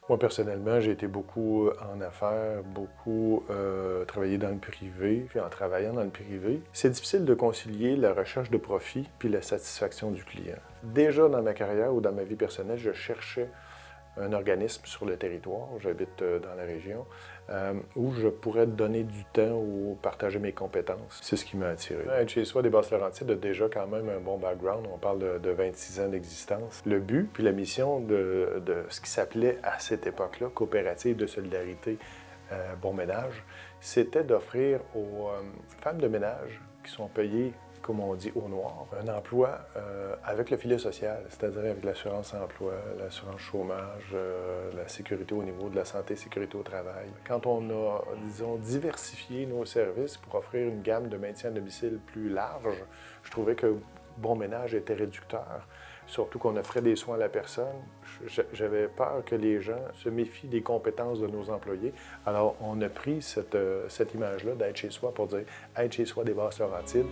Moi, personnellement, j'ai été beaucoup en affaires, beaucoup travaillé dans le privé. Puis en travaillant dans le privé, c'est difficile de concilier la recherche de profit puis la satisfaction du client. Déjà dans ma carrière ou dans ma vie personnelle, je cherchais un organisme sur le territoire, j'habite dans la région, où je pourrais donner du temps ou partager mes compétences. C'est ce qui m'a attiré. Être chez soi des Basses-Laurentides a déjà quand même un bon background. On parle de 26 ans d'existence. Le but puis la mission de ce qui s'appelait à cette époque-là Coopérative de solidarité Bon Ménage, c'était d'offrir aux femmes de ménage qui sont payées, comme on dit, au noir, un emploi avec le filet social, c'est-à-dire avec l'assurance emploi, l'assurance chômage, la sécurité au niveau de la santé, sécurité au travail. Quand on a, disons, diversifié nos services pour offrir une gamme de maintien à domicile plus large, je trouvais que Bon Ménage était réducteur. Surtout qu'on offrait des soins à la personne. J'avais peur que les gens se méfient des compétences de nos employés. Alors, on a pris cette image-là d'être chez soi pour dire « être chez soi des Basses-Laurentides ».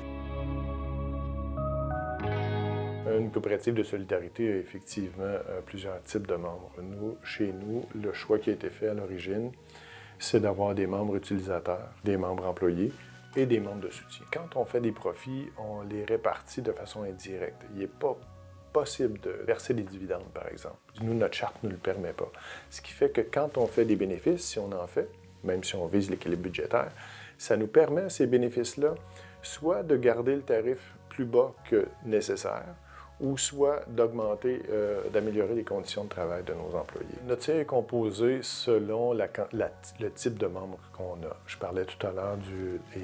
Une coopérative de solidarité a effectivement plusieurs types de membres. Chez nous, le choix qui a été fait à l'origine, c'est d'avoir des membres utilisateurs, des membres employés et des membres de soutien. Quand on fait des profits, on les répartit de façon indirecte. Il n'est pas possible de verser des dividendes, par exemple. Nous, notre charte ne le permet pas. Ce qui fait que quand on fait des bénéfices, si on en fait, même si on vise l'équilibre budgétaire, ça nous permet, ces bénéfices-là, soit de garder le tarif plus bas que nécessaire, ou soit d'augmenter, d'améliorer les conditions de travail de nos employés. Notre CA est composé selon le type de membres qu'on a. Je parlais tout à l'heure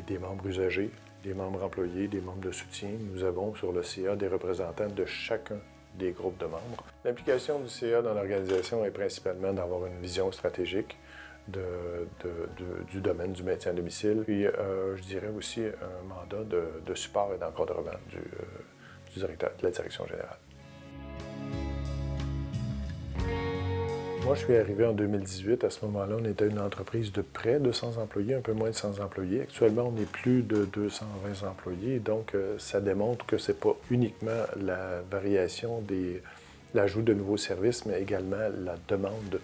des membres usagers, des membres employés, des membres de soutien. Nous avons sur le CA des représentants de chacun des groupes de membres. L'implication du CA dans l'organisation est principalement d'avoir une vision stratégique du domaine du maintien à domicile. Puis, je dirais aussi un mandat de support et d'encadrement du directeur de la direction générale. Moi, je suis arrivé en 2018. À ce moment-là, on était une entreprise de près de 100 employés, un peu moins de 100 employés. Actuellement, on est plus de 220 employés. Donc, ça démontre que ce n'est pas uniquement la variation l'ajout de nouveaux services, mais également la demande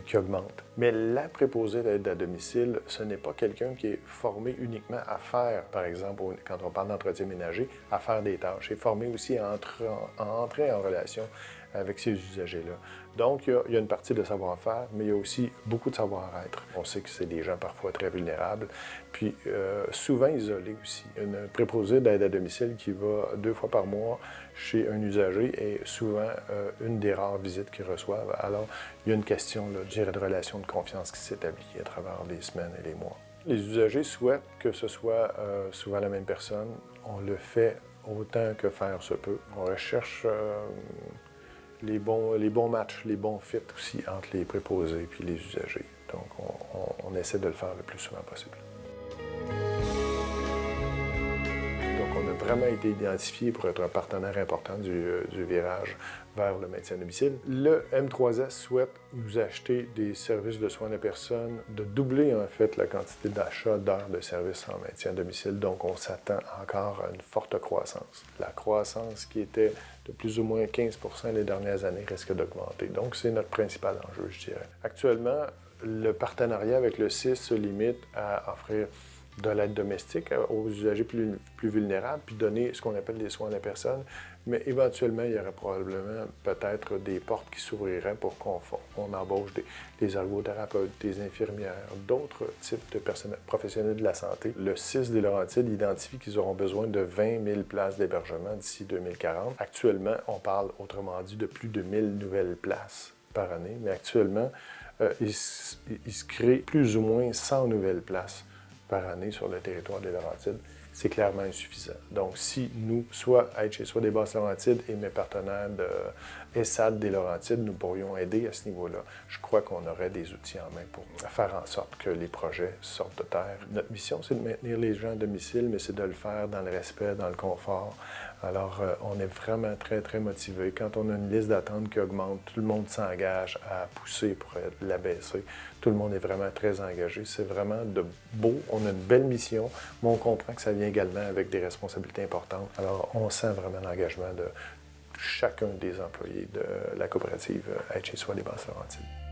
qui augmente. Mais la préposée d'aide à domicile, ce n'est pas quelqu'un qui est formé uniquement à faire, par exemple, quand on parle d'entretien ménager, à faire des tâches. Il est formé aussi à entrer en relation avec ces usagers-là. Donc, il y a une partie de savoir-faire, mais il y a aussi beaucoup de savoir-être. On sait que c'est des gens parfois très vulnérables, puis souvent isolés aussi. Une préposée d'aide à domicile qui va 2 fois par mois chez un usager est souvent une des rares visites qu'ils reçoivent. Alors, il y a une question, là, je dirais, de relation de confiance qui s'établit à travers les semaines et les mois. Les usagers souhaitent que ce soit souvent la même personne. On le fait autant que faire se peut. On recherche les bons matchs, les bons fits aussi entre les préposés et les usagers. Donc, on essaie de le faire le plus souvent possible. Donc, on a vraiment été identifié pour être un partenaire important du virage vers le maintien à domicile. Le M3S souhaite nous acheter des services de soins de personnes, de doubler en fait la quantité d'achat d'heures de services en maintien à domicile. Donc, on s'attend encore à une forte croissance. La croissance qui était de plus ou moins 15 % les dernières années risque d'augmenter. Donc, c'est notre principal enjeu, je dirais. Actuellement, le partenariat avec le CIS se limite à offrir de l'aide domestique aux usagers plus vulnérables, puis donner ce qu'on appelle des soins à la personne. Mais éventuellement, il y aurait probablement peut-être des portes qui s'ouvriraient pour qu'on embauche des ergothérapeutes, des infirmières, d'autres types de professionnels de la santé. Le CIS des Laurentides identifie qu'ils auront besoin de 20 000 places d'hébergement d'ici 2040. Actuellement, on parle, autrement dit, de plus de 1 000 nouvelles places par année, mais actuellement, il se crée plus ou moins 100 nouvelles places par année sur le territoire des Laurentides. C'est clairement insuffisant. Donc, si nous, soit être chez soi des Basses-Laurentides et mes partenaires de ESSAD des Laurentides, nous pourrions aider à ce niveau-là, je crois qu'on aurait des outils en main pour faire en sorte que les projets sortent de terre. Notre mission, c'est de maintenir les gens à domicile, mais c'est de le faire dans le respect, dans le confort. Alors, on est vraiment très, très motivés. Quand on a une liste d'attente qui augmente, tout le monde s'engage à pousser pour l'abaisser. Tout le monde est vraiment très engagé. C'est vraiment beau. On a une belle mission, mais on comprend que ça vient également avec des responsabilités importantes. Alors, on sent vraiment l'engagement de chacun des employés de la coopérative Être chez soi des Basses-Laurentides.